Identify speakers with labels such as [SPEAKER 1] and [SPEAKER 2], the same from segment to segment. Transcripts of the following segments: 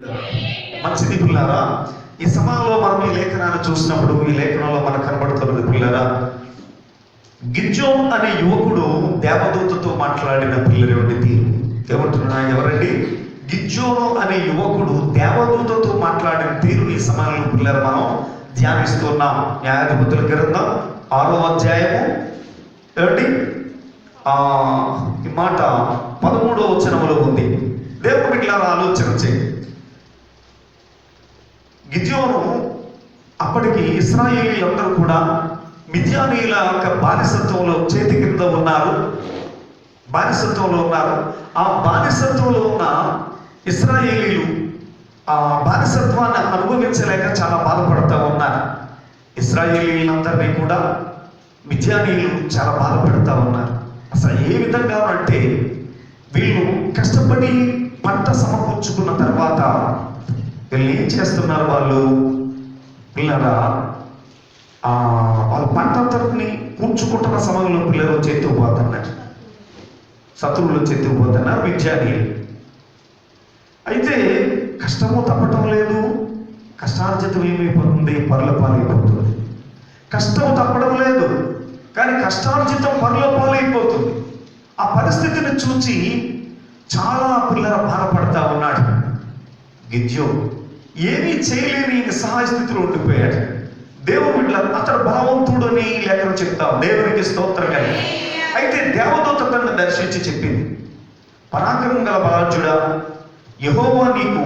[SPEAKER 1] మంచిది పిల్లారా. ఈ సమయంలో మనం ఈ లేఖనాన్ని చూసినప్పుడు ఈ లేఖనంలో మనకు కనబడుతున్నది పిల్లరా, గిద్యోను అనే యువకుడు దేవదూతతో మాట్లాడిన పిల్లరేంటి తీరు ఏమంటున్నా? ఎవరండి? గిద్యోను అనే యువకుడు దేవదూతతో మాట్లాడిన తీరు ఈ సమయంలో పిల్లలు మనం ధ్యానిస్తున్నాం. న్యాయాధిపతుల గ్రంథం 6వ అధ్యాయము ఏమిటి ఈ మాట 13వ వచనములో ఉంది. దేవుని బిడ్డలారా ఆలోచన చేయండి. గిద్యోను అప్పటికి ఇశ్రాయేలీయులందరూ కూడా మిద్యానీయుల యొక్క బానిసత్వంలో చేతి కింద ఉన్నారు. ఆ బానిసత్వంలో ఉన్న ఇశ్రాయేలీలు ఆ బానిసత్వాన్ని అనుభవించలేక చాలా బాధపడతా ఉన్నారు. ఇశ్రాయేలీలందరినీ కూడా మిద్యానీయులు చాలా బాధపడతా ఉన్నారు. అసలు ఏ విధంగా అంటే వీళ్ళు కష్టపడి పంట సమకూర్చుకున్న తర్వాత వీళ్ళు ఏం చేస్తున్నారు? వాళ్ళు పిల్లరా వాళ్ళ పంట అంతటిని కూర్చుకుంటున్న సమయంలో పిల్లలు చేతుకుపోతున్నారు, శత్రువులు చేతుకుపోతున్నారు మిద్యానీయులు. అయితే కష్టము తప్పటం లేదు, కష్టార్జితం ఏమైపోతుంది? పరుల పాలైపోతుంది. కష్టము తప్పడం లేదు, కానీ కష్టార్జితం పరుల పాలైపోతుంది. ఆ పరిస్థితిని చూచి చాలా పిల్లల బాధపడతా ఉన్నాడు గిద్యోను. ఏమీ చేయలేని సహాయ స్థితిలో ఉండిపోయాడు. దేవుని బిడ్డ అతడు బలవంతుడు అని లేఖనం చెప్తాం. దేవునికి స్తోత్రం కానీ. అయితే దేవదూత తనను దర్శించి చెప్పింది, పరాక్రమం గల బలాఢ్యుడా, యెహోవా నీకు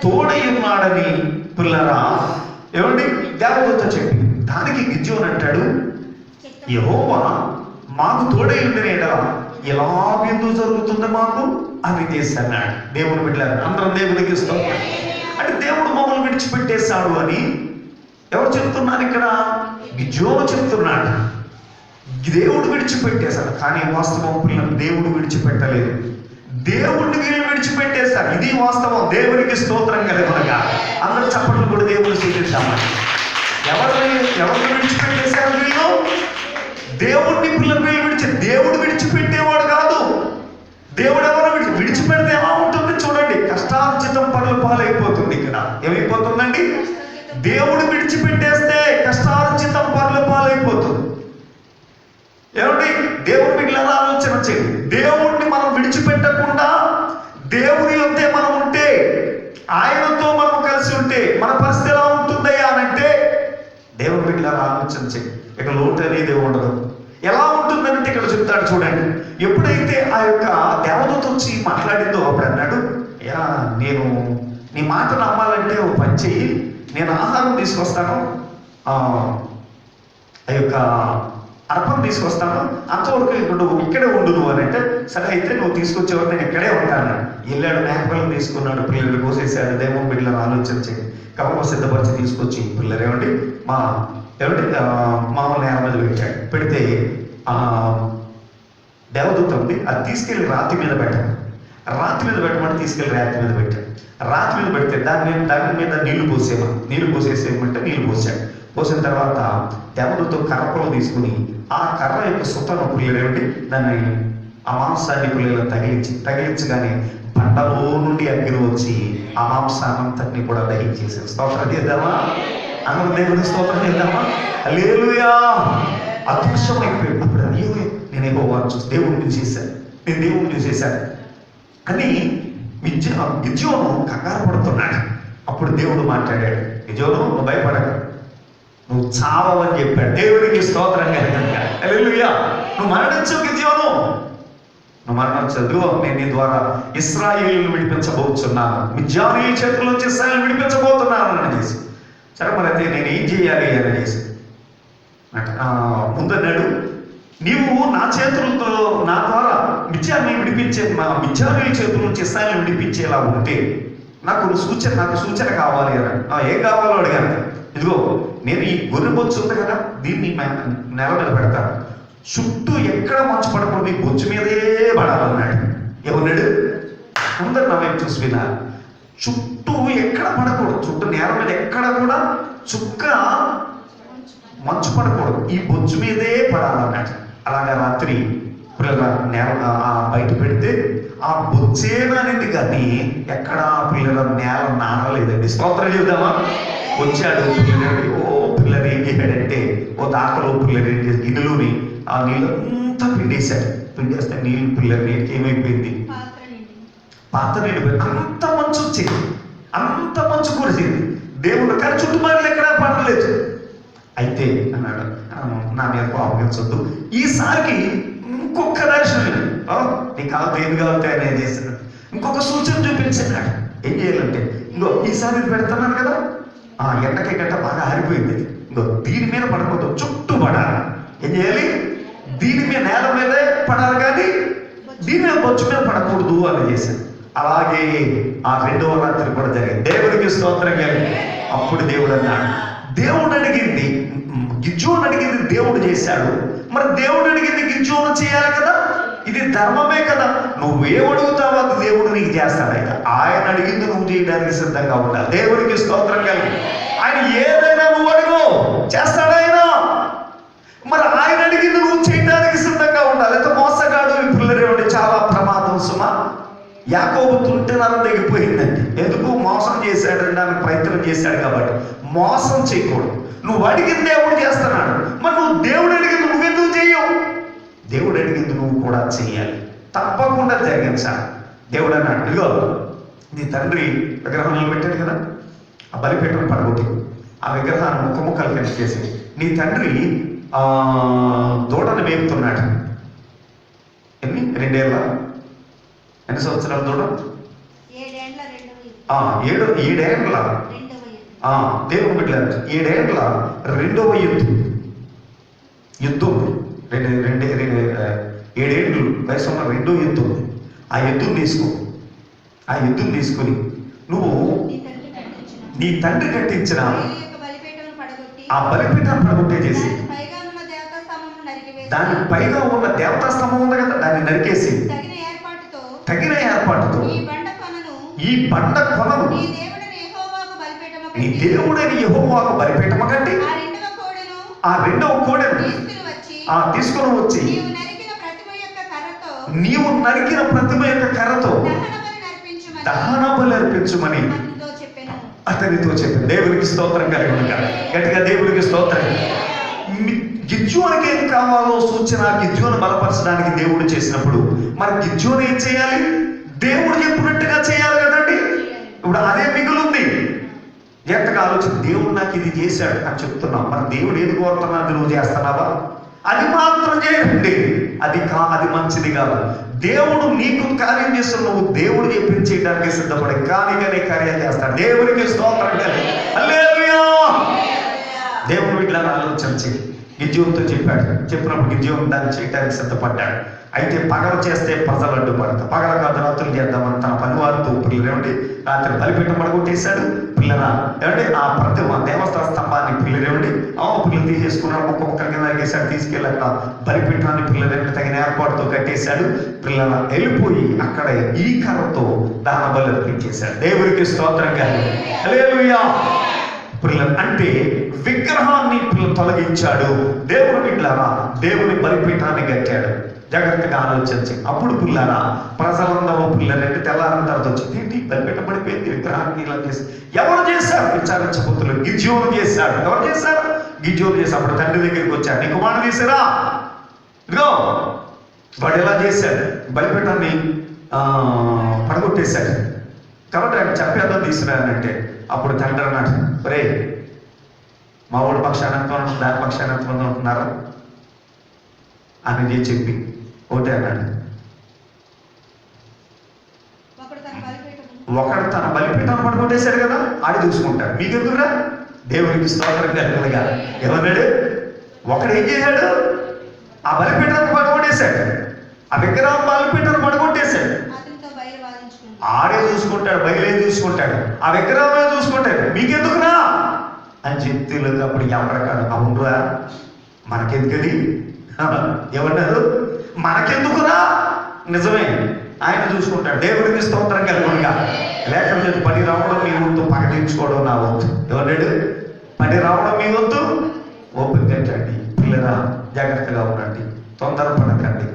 [SPEAKER 1] తోడై ఉన్నాడని పిల్లరా ఏమండి దేవదూత చెప్పింది. దానికి గిద్యోను అంటాడు, యెహోవా మాకు తోడై ఉండిన ఎడల ఎలాగెందుకు జరుగుతుంది మాకు అని చేశాడు. దేవుని బిడ్డ అందరం దేవునికి స్తోత్రం. అంటే దేవుడు మమ్మల్ని విడిచిపెట్టేశాడు అని ఎవరు చెప్తున్నారు? ఇక్కడ గిద్యోను చెప్తున్నాడు. దేవుడు విడిచిపెట్టేశాడు. కానీ వాస్తవం పిల్లలు దేవుడు విడిచిపెట్టలేదు, దేవుడిని వీళ్ళు విడిచిపెట్టేశారు. ఇది వాస్తవం. దేవునికి స్తోత్రం కలగనగా అందరూ చప్పట్లు కూడా దేవుడు సూచిస్తామని. ఎవరిని విడిచిపెట్టేశారు వీళ్ళు? దేవుడిని పిల్లలు వీళ్ళు దేవుడు విడిచిపెట్టేవాడు కాదు. దేవుడు ఎవరు విడిచిపెడితే ఎలా ఉంటుంది చూడండి. కష్టార్జితం పనుల పాలైపోతుంది. ఇక్కడ ఏమైపోతుందండి? దేవుడు విడిచిపెట్టేస్తే కష్టార్జితం పనుల పాలైపోతుంది. ఏమండి? దేవుడి బిడ్డల ఆలోచన చేయండి. దేవుడిని మనం విడిచిపెట్టకుండా దేవుని యొద్దే మనం ఉంటే, ఆయనతో మనం కలిసి ఉంటే మన పరిస్థితి ఎలా ఉంటుందయ్యా అని అంటే దేవుడి బిడ్డల ఆలోచన చేయండి. ఇక్కడ లోటు అనేది ఉండదు. ఎలా ఉంటుందంటే ఇక్కడ చెప్తాడు చూడండి. ఎప్పుడైతే ఆ యొక్క దేవదూత వచ్చి మాట్లాడిందో అప్పుడు అన్నాడు, అయ్యా నేను నీ మాట నమ్మాలంటే ఓ పని చెయ్యి, నేను ఆహారం తీసుకొస్తాను, ఆ యొక్క అర్పణ తీసుకొస్తాను, అంతవరకు నువ్వు ఇక్కడే ఉండు నువ్వు అని అంటే, సరే అయితే నువ్వు తీసుకొచ్చేవారు నేను ఇక్కడే ఉంటాను. వెళ్ళాడు, మేకపిల్లలు తీసుకున్నాడు, పిల్లలు కోసేసాడు. దేవుని బిడ్డలను ఆలోచన చేయండి. కవ్వ సిద్ధపరిచి తీసుకొచ్చి పిల్లలు ఏమండి మామూలు నేల మీద పెట్టాడు. పెడితే దేవదూత ఉంది, అది తీసుకెళ్ళి రాతి మీద పెట్టాడు. రాతి మీద పెట్టమంటే తీసుకెళ్ళి రాతి మీద పెట్టాడు. రాతి మీద పెడితే దాని మీద నీళ్లు పోసేసేయమంటే నీళ్లు పోసాడు. పోసిన తర్వాత దేవదూత కర్రపులు తీసుకుని ఆ కర్ర యొక్క సుతను పుల్లలేండి దాన్ని ఆ మాంసాన్ని పుల్లలు తగిలించగానే బండలో నుండి అగ్ని వచ్చి ఆ మాంసాన్నంతటిని కూడా దహించేసారు. స్తోత్రం చేద్దామా? అందరూ దేవుని స్తోత్రం చేద్దామా? హల్లెలూయా. అదృశ్యమైపోయాడు. అప్పుడు అయ్యో నేనేమో దేవుడిని చూసేశాను అని గిద్యోను కంగారు పడుతున్నాడు. అప్పుడు దేవుడు మాట్లాడాడు, గిద్యోను నువ్వు భయపడక, నువ్వు చావని చెప్పాడు. దేవుడికి స్తోత్రం కనుక. హల్లెలూయా. నువ్వు మరణించవు గిద్యోను, నువ్వు మరణించదు. నేను నీ ద్వారా ఇశ్రాయేలును విడిపించబోతున్నాను, మిద్యానీయుల చేతుల నుంచి ఇశ్రాయేలును విడిపించబోతున్నాను అని చేసి, సరే మరి అయితే నేను ఏం చేయాలి అని చేసి ముందన్నాడు, నీవు నా చేతులతో నా ద్వారా మిద్యానీయుల చేతుల నుంచి ఇశ్రాయేలును విడిపించేలా ఉంటే నాకు సూచన కావాలి అని. ఏం కావాలో అడిగాను. ఇదిగో నేను ఈ గొర్రె బొచ్చు ఉంది కదా, దీన్ని నేల మీద పెడతాను, చుట్టూ ఎక్కడ మంచు పడకూడదు, ఈ బొచ్చు మీదే పడాలన్నాడు. ఏమన్నాడు? అందరు నా వైపు చూసి విన్నారు. చుట్టూ ఎక్కడ పడకూడదు, చుట్టూ నేల మీద ఎక్కడ కూడా చుక్క మంచు పడకూడదు, ఈ బొచ్చు మీదే పడాలన్నాడు. అలాగా రాత్రి నేల బయట పెడితే ఆ బొచ్చేననింది కానీ ఎక్కడ పిల్లల నేల నానలేదండి. స్తోత్రం చెబుదామా? వచ్చాడు పిల్లడు. పిల్లలు ఏం చేశాడంటే దాకలో పిల్లలు ఏం చేసి గిన్నెలోని ఆ నీళ్ళు అంతా పిండేశాడు. పిండేస్తే నీళ్ళు పిల్లల నీటికి ఏమైపోయింది? పాత్ర నిండిపోయింది. అంత మంచు వచ్చింది, అంత మంచు కురిసింది. దేవుడు కానీ చుట్టుపక్కల ఎక్కడా పడలేదు. అయితే అన్నాడు, నా మీద కోపగించొద్దు, ఈసారికి ఇంకొక దర్శనం నీ కావాలి ఏది కావాలి అనేది చేసినాడు. ఇంకొక సూచన చూపించినాడు. ఏం చేయాలంటే ఈసారి పెడుతున్నాను కదా, ఎండకి గంట బాగా ఆరిపోయింది, దీని మీద పడకూడదు, చుట్టూ పడాలి. ఏం చేయాలి? దీని మీద నేల మీదే పడాలి కానీ దీని మీద బొచ్చు మీద పడకూడదు అని చేశాను. అలాగే ఆ 2వ రాత్రి కూడా జరిగింది. దేవుడికి స్తోత్రం కలిగి. అప్పుడు దేవుడు అన్నాడు, దేవుడు అడిగింది గిజ్జోను అడిగింది దేవుడు చేశాడు, మరి దేవుడు అడిగింది గిజ్జోను చేయాలి కదా, ఇది ధర్మమే కదా. నువ్వు ఏమడుగుతావో అది దేవుడు నీకు చేస్తాడు. అయితే ఆయన అడిగింది నువ్వు చేయడానికి సిద్ధంగా ఉండాలి. దేవుడికి స్తోత్రం కలిగి. ఆయన ఏదైనా నువ్వు అడుగు చేస్తాడు ఆయన. మరి ఆయన అడిగింది నువ్వు చేయడానికి సిద్ధంగా ఉండాలి. అయితే మోసగాడు పిల్లరేవాడి చాలా ప్రమాదం సుమా. యాకోబు తుంటెనరం తెగిపోయిందండి. ఎందుకు? మోసం చేశాడు, దానికి ప్రయత్నం చేశాడు కాబట్టి. మోసం చేయకూడదు. నువ్వు అడిగింది దేవుడు చేస్తున్నాడు, మరి నువ్వు దేవుడు అడిగింది నువ్వెందుకు చేయవు? దేవుడు అడిగింది నువ్వు కూడా చెయ్యాలి, తప్పకుండా జరిగించాలి. దేవుడు అన్నాడు, ఇదిగో నీ తండ్రి విగ్రహం నిలబెట్టాడు కదా, ఆ బలిపీఠం పడగొట్టి ఆ విగ్రహాన్ని ముక్కముక్కలు కింద చేసి నీ తండ్రి దూడను మేపుతున్నాడు. ఎన్ని 2 ఏళ్ళ ఎన్ని సంవత్సరాల దూడ? 7 ఏళ్ళ దేవుని బిడ్డలారా, 7 ఏళ్ళ 2వ యుద్ధం 7 ఏళ్ళు వయసు ఉన్న 2వ యుద్ధం. ఆ యుద్ధం తీసుకుని నువ్వు నీ తండ్రి కట్టించిన ఆ బలిపీఠాన్ని పడగొట్టేసి దానికి పైగా ఉన్న దేవతా స్తంభం ఉంది కదా, దాన్ని నరికేసి తగిన ఏర్పాటుతో ఈ బండ కొనను నీ దేవుడని యెహోవాకు బలిపీఠము కట్టి ఆ 2వ కోడెను తీసుకొని వచ్చి నీవు నరికిన ప్రతిమ యొక్క కర్రతో దహన బలి అర్పించుమని అతనితో చెప్పాను. దేవునికి స్తోత్రం కలిగి ఉంటాడు. గట్టిగా దేవునికి స్తోత్రం. గిజ్జోనికి ఏం కావాలో సూచన గిజ్జోను బలపరచడానికి దేవుడు చేసినప్పుడు మరి గిజ్జోను ఏం చేయాలి? దేవుడు చెప్పినట్టుగా చేయాలి కదండి. ఇప్పుడు అదే మిగులుంది. ఎంతగా ఆలోచన, దేవుడు నాకు ఇది చేశాడు అని చెప్తున్నావు, మరి దేవుడు ఏది కోరుతున్నది నువ్వు చేస్తున్నావా? అది మాత్రం చేయండి. అది మంచిది కాదు. దేవుడు నీకు కార్యం చేస్తున్న నువ్వు దేవుడు చెప్పింది చేయడానికి సిద్ధపడి కానిగానే కార్యం చేస్తాడు. దేవునికి స్తోత్రం. హల్లెలూయా. దేవుడు వీళ్ళని ఆలోచించి గిజ్జోనుతో చెప్పినప్పుడు గిజ్జోను దాన్ని చేయడానికి సిద్ధపడ్డాడు. అయితే పగలు చేస్తే ప్రజలు అడ్డుపడతారు. పగల కాదు రాత్రులు చేద్దామని తన పనివారితో పిల్లలేమండి రాత్రి బలిపీఠం పడగొట్టేశాడు. పిల్లరా ఏమంటే ఆ ప్రతిమ దేవస్థాన స్తంభాన్ని పిల్లలేమండి పిల్లలు తీసేసుకున్నాడు, ఒక్కొక్క కింద నరికేశాడు. తీసుకెళ్ళి అక్కడ బలిపీఠాన్ని పిల్లలేమండి తగిన ఏర్పాటుతో కట్టేశాడు. పిల్లల వెళ్ళిపోయి అక్కడ ఈ కర్రతో దహన బలి అర్పించేశాడు. దేవునికి స్తోత్రం కాదు. హల్లెలూయా. పిల్లలు అంటే విగ్రహాన్ని తొలగించాడు. దేవుని బిడ్డలారా దేవుని బలిపీఠాన్ని కట్టాడు. జాగ్రత్తగా ఆలోచించి అప్పుడు పిల్లరా ప్రజలందరూ పిల్లలంటే తెల్లారిన తర్వాత వచ్చి బలిపీఠం పడిపోయింది, విగ్రహాన్ని ఇలా చేసి ఎవరు చేశారు? విచారించబోతులు గిజ్జోను చేశాడు. ఎవరు చేశారు? గిజ్జోను చేసి అప్పుడు తండ్రి దగ్గరికి వచ్చాడు, నీ కుమారుడు తీసారా, ఇదిగో వాడు ఎలా చేశాడు, బలిపీఠాన్ని పడగొట్టేశాడు కాబట్టి ఆయన చెప్పేదో తీసుకురానంటే అప్పుడు తండ్రి అన్నాడు, ఒరే మా వాడు పక్షాన దాని పక్షాన ఎంతమంది ఉంటున్నారా అని చెప్పి ఒకటే అన్నాడు. ఒకడు తన బలిపీఠాన్ని పడుకుంటేశాడు కదా, ఆడి చూసుకుంటాడు. మీకెందుకురా? దేవునికి స్తోత్రం కలుగునుగా. ఏమన్నాడు? ఒకడు ఏం చేశాడు? ఆ బలిపీఠాన్ని పడుకుంటేశాడు, ఆ విగ్రహం బలిపీఠాన్ని పడుకుంటేశాడు. ఆడే చూసుకుంటాడు, బయలే చూసుకుంటాడు, ఆ విగ్రహమే చూసుకుంటాడు. మీకెందుకురా అని చెప్తే అప్పుడు ఎవరికాడు అవునురా మనకెందుకది ఏమన్నారు? మనకెందుకురా? నిజమే, ఆయన చూసుకుంటాడు. దేవుడికి స్తోత్రం కలుగునుగా. లేకపోతే పని రావడం మీ వంతు, ప్రకటించుకోవడం నా వంతు. ఏమన్నాడు? పని రావడం మీ వంతు, ఓపిక కట్టండి. పిల్లరా జాగ్రత్తగా ఉండండి, తొందరపడకండి.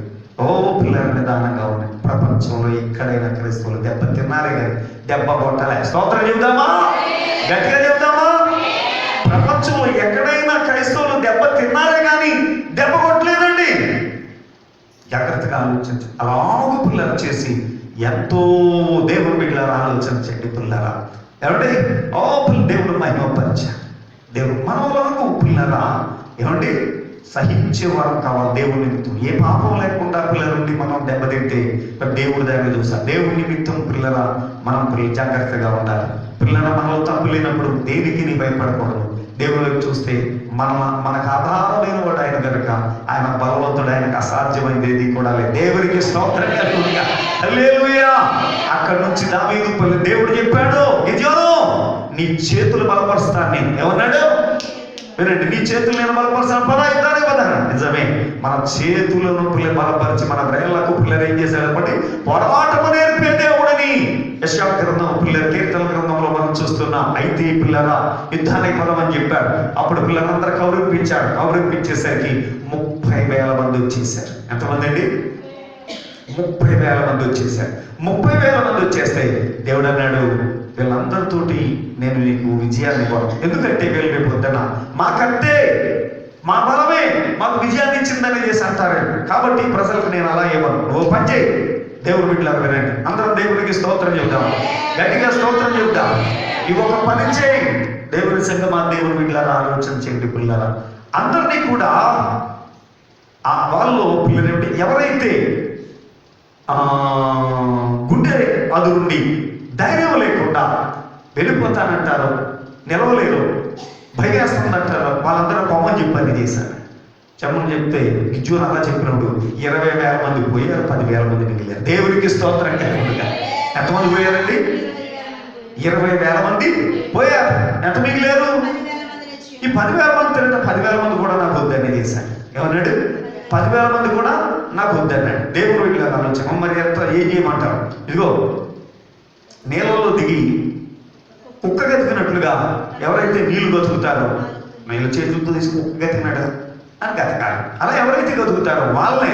[SPEAKER 1] పిల్లల నిదానంగా ఉండండి. ప్రపంచంలో ఎక్కడైనా క్రైస్తవులు దెబ్బ తిన్నారే కానీ దెబ్బ కొట్టాలి. స్తోత్రం చెబుదామా? గట్టిగా చెబుదామా? ప్రపంచంలో ఎక్కడైనా క్రైస్తవులు దెబ్బ తిన్నారే కానీ దెబ్బ కొట్టలేదండి. జాగ్రత్తగా ఆలోచించండి. అలాగ పిల్లలు చేసి ఎంతో దేవుని బిడ్డలారా ఆలోచించండి పిల్లరా. ఏమంటే దేవుడు మహిమపరిచారు. దేవుడు మనవలకు పిల్లరా ఏమండి సహించే వారం కావాలి. దేవుడి నిమిత్తం ఏ పాపం లేకుండా పిల్లల నుండి మనం దెబ్బతింటే దేవుడి దగ్గర చూసారు. దేవుడి నిమిత్తం పిల్లరా మనం పిల్లలు జాగ్రత్తగా ఉండాలి. పిల్లల మనలో తప్పు లేనప్పుడు దేనికి భయపడకూడదు. దేవుడు చూస్తే మనకు ఆధారమైన వాడు ఆయన కనుక ఆయన బలవంతుడు, ఆయనకు అసాధ్యమైనది ఏది కూడా లేదు. దేవునికి స్తోత్రం కలుగునుగా. హల్లెలూయా. అక్కడ నుంచి దావీదు దేవుడు చెప్పాడు, గిద్యోను నీ చేతులు బలపరుస్తాను నేను. ఏమన్నాడు? వినండి, నీ చేతులు నేను బలపరుస్తాను, పదా యుద్ధానికి పదా. నిజమే, మన చేతులను పిల్లలు బలపరిచి మన బ్రెయిన్లకు పిల్లలు ఏం చేశారు బట్టి పోరాటము నేర్పే దేవుడని యెషయా గ్రంథం పిల్లల కీర్తన గ్రంథంలో మనం చూస్తున్నాం. అయితే పిల్లరా యుద్ధానికి పదమని చెప్పాడు. అప్పుడు పిల్లలందరూ కౌరింపించాడు. కౌరింపించేసరికి 30,000 మంది వచ్చేసారు. ఎంతమంది అండి? 30,000 మంది వచ్చేసారు. 30,000 మంది వచ్చేస్తే దేవుడు అన్నాడు, వీళ్ళందరితోటి నేను నీకు విజయాన్ని ఇవ్వను. ఎందుకంటే వీళ్ళు రేపు వద్దన మాకంటే మా బలమే మాకు విజయాన్ని ఇచ్చిందని చేసి అంటారు. కాబట్టి ప్రజలకు నేను అలా ఇవ్వను. నువ్వు పని చేయి. దేవుడు బిడ్డలారా వినండి, అందరం దేవుడికి స్తోత్రం చెబుదాం, గట్టిగా స్తోత్రం చెబుదాం. ఈ ఒక పని చేయి. దేవుడి సంగమా దేవుడి బిడ్డలారా ఆలోచన చేయండి పిల్లల. అందరినీ కూడా ఆ వాళ్ళు పిల్లలు ఎవరైతే గుండె అదురుండి ధైర్యం లేకుండా వెళ్ళిపోతానంటారో, నిలవలేరు, భయవేస్తుందంటారో వాళ్ళందరూ పొమ్మని చెప్పని చేశారు. చెప్పమని చెప్తే గిద్యోను అలా చెప్పినప్పుడు 20,000 మంది పోయారు, 10,000 మంది మిగిలారు. దేవుడికి స్తోత్రం కలుగునుగా. ఎంతమంది పోయారండి? 20,000 మంది పోయారు. ఎంత మిగిలారు? ఈ 10,000 మంది తింటే 10,000 మంది కూడా నాకు వద్దని చేశాడు. ఏమన్నాడు? 10,000 మంది కూడా నాకు వద్దన్నాడు. దేవుడు వీళ్ళ ఆలోచన. మరి ఎంత ఏం చేయమంటారు? ఇదిగో నీళ్ళలో దిగి కుక్క గతికినట్లుగా ఎవరైతే నీళ్లు గతుకుతారో, నీళ్ళ చేతులతో తీసి కుక్క గతికినాడు అని గతకాలి. అలా ఎవరైతే గతుకుతారో వాళ్ళని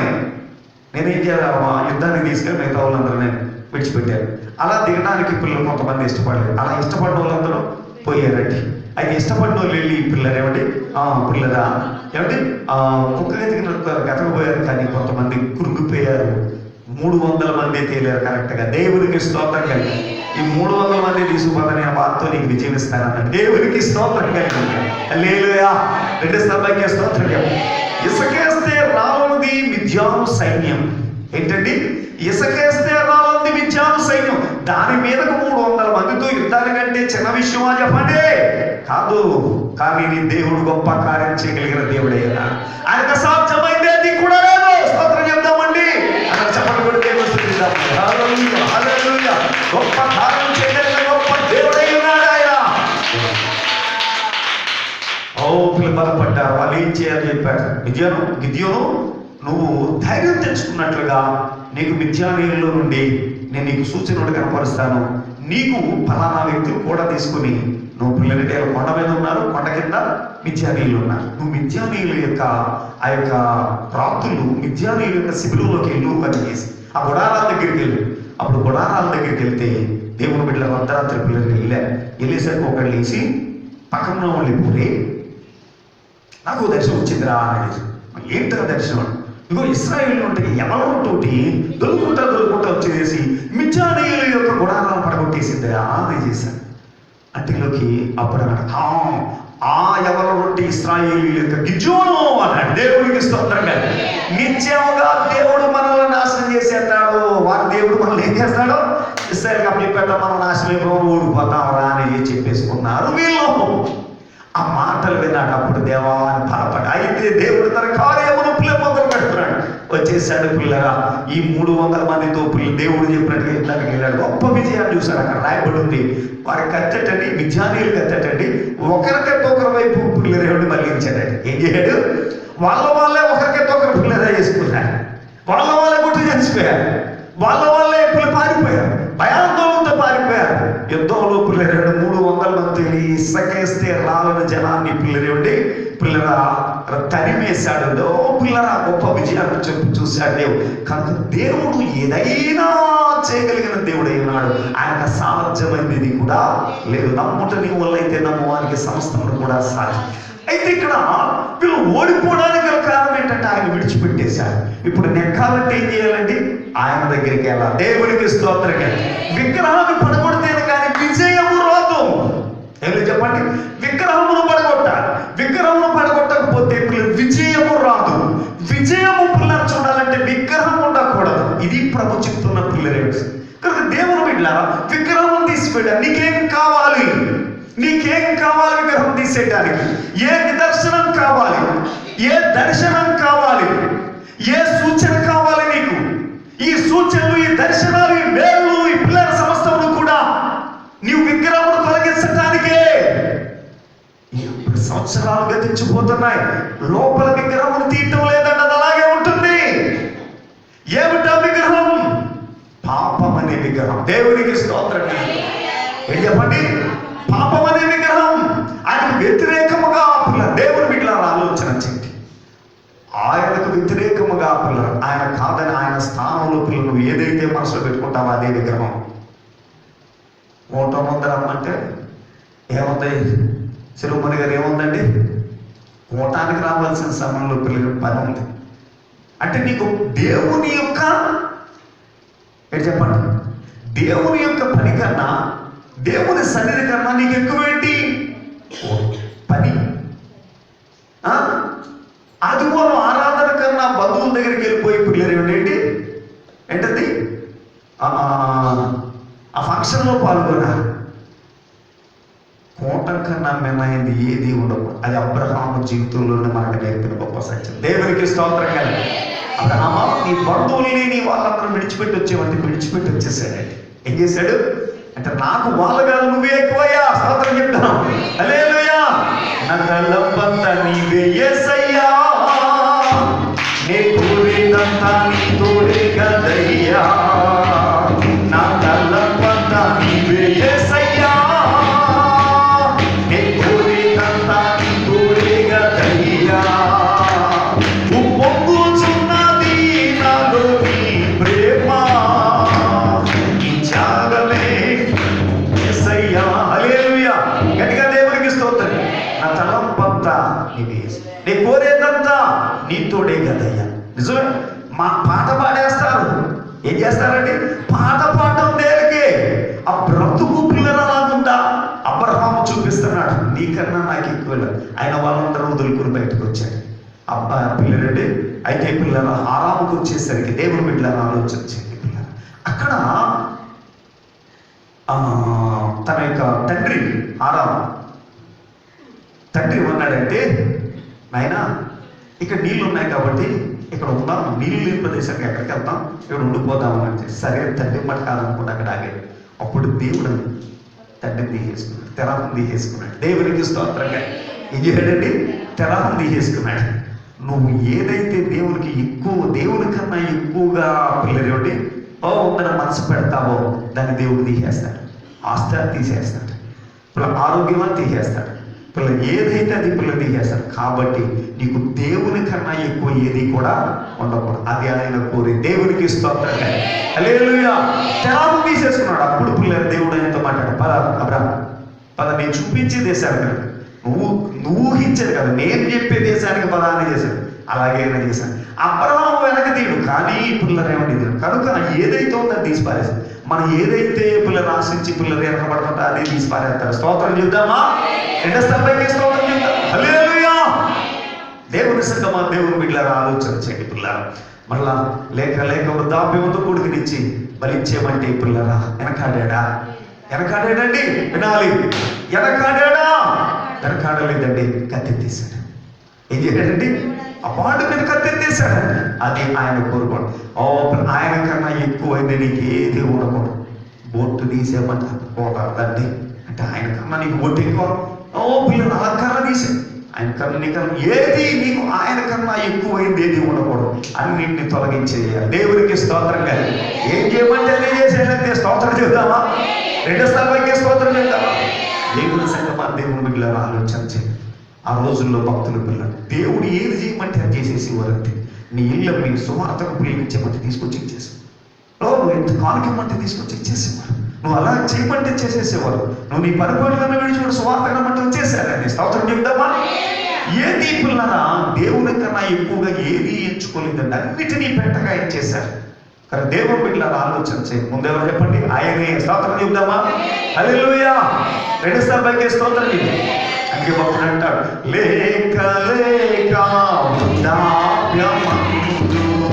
[SPEAKER 1] నేనేం చేయాలి, యుద్ధానికి తీసుకెళ్ళి మిగతా వాళ్ళందరూ నేను విడిచిపెట్టారు. అలా దిగడానికి పిల్లలు కొంతమంది ఇష్టపడలేదు. అలా ఇష్టపడిన వాళ్ళందరూ పోయారండి. అయితే ఇష్టపడిన వాళ్ళు వెళ్ళి పిల్లలు ఏమండి పిల్లరా ఏమండి కుక్క గతికినట్టు గతకపోయారు, కానీ కొంతమంది కురుకుపోయారు. 300 మంది తేలారు కరెక్ట్గా. దేవుడికి స్తోత్రం కలిగి ఈ 300 మంది తీసుకుపోతా నేను వారితో నీకు విజయం ఇస్తానన్నాడు. దేవుడికి స్తోత్రం కలిగి. హల్లెలూయా. 2 స్తోత్రం స్తోత్రం. ఇసుకేస్తే రావణుది మిద్యాను సైన్యం. ఏంటండి? ఇసుకేస్తే రావణుది మిద్యాను సైన్యం. దాని మీదకు 300 మందితో యుద్ధానికంటే చిన్న విషయమా చెప్పండి? కాదు. కానీ నీ దేవుడు గొప్ప కార్యం చేయగలిగిన దేవుడైనా ఆయనకు సాధ్యమైంది అది కూడా లేదు. స్తోత్రం చెప్దామండి. అక్కడ చెప్పండి కూడా దేవుడు స్తుతిద్దాం. హల్లెలూయా, హల్లెలూయా. గొప్ప కార్యం చేయగలిగిన గొప్ప దేవుడై ఉన్నాడు ఆయన. పిల్లలు బలపడ్డారు. వాళ్ళు ఏం చేయాలని చెప్పారు. గిద్యోను నువ్వు ధైర్యం తెచ్చుకున్నట్లుగా నీకు మిద్యానీయుల్లో నుండి నేను నీకు సూచనలు కనపరుస్తాను. నీకు ఫలానా వ్యక్తులు కూడా తీసుకుని నువ్వు పిల్లలంటే కొండ మీద ఉన్నారు, కొండ కింద మిద్యానీయులు ఉన్నారు. నువ్వు మిద్యానీయుల యొక్క ఆ యొక్క రాత్రులు మిద్యానీయుల యొక్క శిబిరంలోకి వెళ్ళు అని చేసి ఆ గుడారాల దగ్గరికి వెళ్ళు. అప్పుడు గుడారాల దగ్గరికి వెళ్తే దేవుని బిడ్డల అర్ధరాత్రి పిల్లలకి వెళ్ళేసరికి ఒకళ్ళు లేచి పక్కన వెళ్ళిపోయి నాకు దర్శనం వచ్చిందిరా అనేది. ఏంటో దర్శనం? ఇగో ఇశ్రాయేలు ఉంటే ఎవరితోటి దొరుకుంటా వచ్చేసి మిద్యానీయుల యొక్క గుడారాలను పడగొట్టేసిందిరా అని చేశాను. అంటిలోకి అప్పుడు అన్నాడు, ఎవరు రొట్టి ఇశ్రాయేలీయుల యొక్క గిద్యోను అన్నాడు. దేవుడికి స్తోత్రంగా. నిత్యముగా దేవుడు మనల్ని నాశనం చేసేస్తాడు. వారి దేవుడు మనల్ని ఏం చేస్తాడు? ఇశ్రాయేలు కప్ప మనం నాశనం ఊడిపోతామరా అని చెప్పేసుకున్నారు వీళ్ళు. ఆ మాటలు విన్నాడు. అప్పుడు దేవాన్ని బలపడి అయితే దేవుడు తన కార్యమును మొదలు పెడుతున్నాడు. వచ్చేసాడు పిల్లరా. ఈ 300 మందితో దేవుడు చెప్పినట్టుగా యుద్ధానికి వెళ్ళాడు. గొప్ప విజయాన్ని చూశాడు. అక్కడ రాయబడి ఉంది, వారి కత్తటండి మిద్యానీయులు కత్తటండి ఒకరికైతే ఒకరి వైపు పిల్లరేవుడు మళ్ళించాడండి. ఏం చేశాడు? వాళ్ళే ఒకరికైతే ఒకరు పిల్లరా చేసుకున్నారు. వాళ్ళే గుర్తు చేసిపోయారు. వాళ్ళే పిల్లలు పారిపోయారు. భయాందోళనతో పారిపోయారు. యుద్ధంలో పిల్లరేవుడు 300 మంది ఇసకేస్తే రాలని జనాన్ని పిల్లరేవుడి పిల్లరా తరిమేశాడు. పిల్లరా గొప్ప విజయాన్ని చెప్పి చూశాడు దేవుడు. కనుక దేవుడు ఏదైనా చేయగలిగిన దేవుడు అయినాడు. ఆయన సామర్థ్యమైనది కూడా లేదు. నమ్ముట నీ వల్ల అయితే నమ్మవానికి సమస్తమును కూడా సాధ్యం. అయితే ఇక్కడ వీళ్ళు ఓడిపోవడానికి గల కారణం ఏంటంటే ఆయన విడిచిపెట్టేశారు. ఇప్పుడు నెక్కాలంటే ఏం చేయాలండి? ఆయన దగ్గరికి వెళ్ళాలి. దేవునికి స్తోత్రం. విగ్రహాన్ని పడగొడితేనే కానీ విజయము రాదు. ఏమి చెప్పండి? విగ్రహమును పడగొట్టాలి. విగ్రహమును పడగొట్టకపోతే విజయము రాదు. విజయము పిల్లలు చూడాలంటే విగ్రహం ఉండకూడదు. ఇది ప్రభు చెప్తున్న పిల్లలు. కనుక దేవుని బిడ్డలారా, విగ్రహం తీసిపోయాడు. నీకేం కావాలి? నీకేం కావాలి? విగ్రహం తీసేయడానికి ఏ నిదర్శనం కావాలి? ఏ దర్శనం కావాలి? ఏ సూచన కావాలి నీకు? ఈ సూచనలు, ఈ దర్శనాలు, ఈ వేళ్ళు, ఈ పిల్లల సమస్తములు కూడా నీవు విగ్రహమును తొలగించడానికే. సంవత్సరాలు గతించిపోతున్నాయి, లోపల విగ్రహమును తీయటం లేదంటే అది అలాగే ఉంటుంది. ఏమిటా విగ్రహం? పాపం అనే విగ్రహం. దేవునికి స్తోత్రం. ఏం చెప్పండి? పాపం అనే విగ్రహం. ఆయనకు వ్యతిరేకముగా దేవుని బిడ్డలను ఆలోచన చేయండి. ఆయనకు వ్యతిరేకముగా పిల్లలు, ఆయన కాదని ఆయన స్థానంలో పిల్లలు ఏదైతే మనసులో పెట్టుకుంటావో అదే విగ్రహం. ఓట ముందర రమ్మంటే ఏముంది? శిరోమణి గారు ఏముందండి? ఓటానికి రావాల్సిన సమయంలో పిల్లలు పని ఉంది అంటే నీకు దేవుని యొక్క ఏంటి చెప్పండి? దేవుని యొక్క పని కన్నా, దేవుని సన్నిధి కన్నా నీకు ఎక్కువేంటి పని? ఆదివారం ఆరాధన కన్నా బంధువుల దగ్గరికి వెళ్ళిపోయి పిల్లలు ఏంటి ఏంటది ఆ ఫంక్షన్లో పాల్గొన్నారు. కోటం కన్నా మిన్నైంది ఏది ఉండదు. అది అబ్రహాము జీవితంలోనే మనకు నేర్పిన గొప్ప సత్యం. దేవునికి స్తోత్రం. కానీ అబ్రహామా, నీ బంధువుల్ని నీ వాళ్ళందరూ విడిచిపెట్టి వచ్చేవంటే విడిచిపెట్టి వచ్చేసాడండి. ఏం చేశాడు అంటే, నాకు వాళ్ళగా నువ్వే ఎక్కువయ్యా. స్తోత్రం చెప్తాను. హల్లెలూయా. నా తలంపంతా నీవే యేసయ్యా, నీ కోరినంతా నీ తోడే కదయ్యా. నా తలంపంతా నీవే యేసయ్యా, నీ కోరినంతా నీ తోడే కదయ్యా. ఉప్పొంగుచున్నది నాలో నీ ప్రేమ, నీ త్యాగమే యేసయ్యా. హల్లెలూయా. గట్టిగా దేవునికి స్తోత్రం. నా తలంపంతా నీవే, నీ కోరేదంతా నీతోడే కదయ్యా. నిజమే. మా పాట పాడేస్తారు. ఏం చేస్తారండి? పాట పాడడం దేనికే? ఆ బ్రతుకు పిల్లలలాగుందా? అబ్రహాము చూపిస్తున్నాడు, నీకన్నా నాకు ఎక్కువ. ఆయన వాళ్ళందరూ వదులుకుని బయటకు వచ్చాడు. అబ్బా పిల్లలండి. అయితే పిల్లల ఆరాముకు వచ్చేసరికి దేవుని బిడ్డలను ఆలోచించండి. పిల్లలు అక్కడ తన యొక్క తండ్రి ఆరాము తండ్రి ఉన్నాడంటే, నాయనా ఇక్కడ నీళ్ళు ఉన్నాయి కాబట్టి ఇక్కడ ఉందాం, నీళ్ళు లేని ప్రదేశానికి ఎక్కడికి వెళ్తాం, ఇక్కడ ఉండిపోదామని అంటే, సరే తండ్రి మాట కాదనుకుంటే అక్కడ ఆగాడు. అప్పుడు దేవుడు తండ్రిని తీసేసుకున్నాడు, తెరాహం తీసేసుకున్నాడు. దేవునికి స్తోత్రంగా. ఏం చేశాడండి? తెరాహం తీసేసుకున్నాడు. నువ్వు ఏదైతే దేవునికి ఎక్కువ, దేవుని కన్నా ఎక్కువగా పిల్లలేంటి ఉందని మనసు పెడతావో దాన్ని దేవుడు తీసేస్తాడు. ఆస్తి తీసేస్తాడు, పిల్లల ఆరోగ్యం తీసేస్తాడు, పిల్లలు ఏదైతే అది పిల్లలు తీసేస్తాడు. కాబట్టి నీకు దేవుని కన్నా ఎక్కువ ఏది కూడా ఉండకూడదు. అది ఆయన కోరి. దేవునికి స్తోత్రంగా. హల్లెలూయా. తెరాహం తీసేసుకున్నాడు. అప్పుడు పిల్లలు దేవుడు ఆయనతో మాట్లాడు, పద అబ్రహాము పద, నేను చూపించే దేశానికి కదా, నువ్వు ఊహించాడు కదా, నేను చెప్పే దేశానికి పద అని చేశాడు. అలాగే ఆయన చేశాడు. అబ్రహాము వెనక తీడు, కానీ పిల్లలు ఏమని కనుక ఏదైతే ఉందో అది తీసి పారేస్తాడు. మనం ఏదైతే పిల్లలు ఆశించి పిల్లలు వెనకబడుతుంటే అదే తీసి పారేస్తారు. స్తోత్రం చెప్దామా? రెండో స్తోత్రం చెప్తాం. హల్లెలూయా. దేవుని సంగమా, దేవుని బిడ్డలారా ఆలోచన చేయండి. పిల్లలు మళ్ళా లేక వృద్ధాప్యంతో కొడుకునిచ్చి బలిచ్చేమంటే పిల్లరా వెనకాడాడా? వెనకాడాడండి. వినాలి. వెనకాడలేదండి. కత్తెత్తేశాడు. ఏం చేశాడండి? అవార్డు మీద కత్తెత్తేశాడు. అది ఆయన కోరుకోండి. ఆయన కన్నా ఎక్కువైంది నీకు ఏది ఉండకూడదు. బొట్టు తీసేమంట పోతాడండి అంటే ఆయన కన్నా నీకు బొట్టు ఎక్కువ. పిల్లలు ఆ కర్ర తీసే, ఆయన కన్నా నీకన్నా ఏది నీకు ఆయన కన్నా ఎక్కువైంది ఏది ఉండకూడదు. అన్నింటినీ తొలగించేయాలి. దేవునికి స్తోత్రంగా. ఏం చేయమంటే అదే చేసేయాలంటే స్తోత్రం చెప్తామా? రెండో స్థాయికి స్తోత్రం చెప్తామా? దేవుని సంగమా, దేవుని బిడ్డలను ఆలోచన చేయండి. ఆ రోజుల్లో భక్తులు పిల్లలు దేవుడు ఏది చేయమంటే అది చేసేసేవారు అంతే. నీ ఇళ్ళ మీ సువార్తకు ప్రేమించమంటే తీసుకొచ్చి ఇచ్చేసావు. నువ్వు ఎంత కానుకమంటే తీసుకొచ్చి ఇచ్చేసేవారు. నువ్వు అలా చేయమంటే చేసేసేవారు. నువ్వు నీ పరిపాలన విడిచిపెట్టి సువార్తనమంటే వచ్చేసారని స్తోత్రం చెప్దామా? ఏది పిల్లరా దేవుని కన్నా ఎక్కువగా ఏది ఎంచుకోలేదండి, అన్నిటినీ పెట్టగా ఇచ్చేశారు. కానీ దేవుని బిడ్డలారా ఆలోచన చేయండి. ముందెవరు చెప్పండి? ఆయనే. స్తోత్రం చెప్దామా? హల్లెలూయా. రెండుసార్లు పైకి స్తోత్రం. అందుకే భక్తుడు అంటాడు, లేక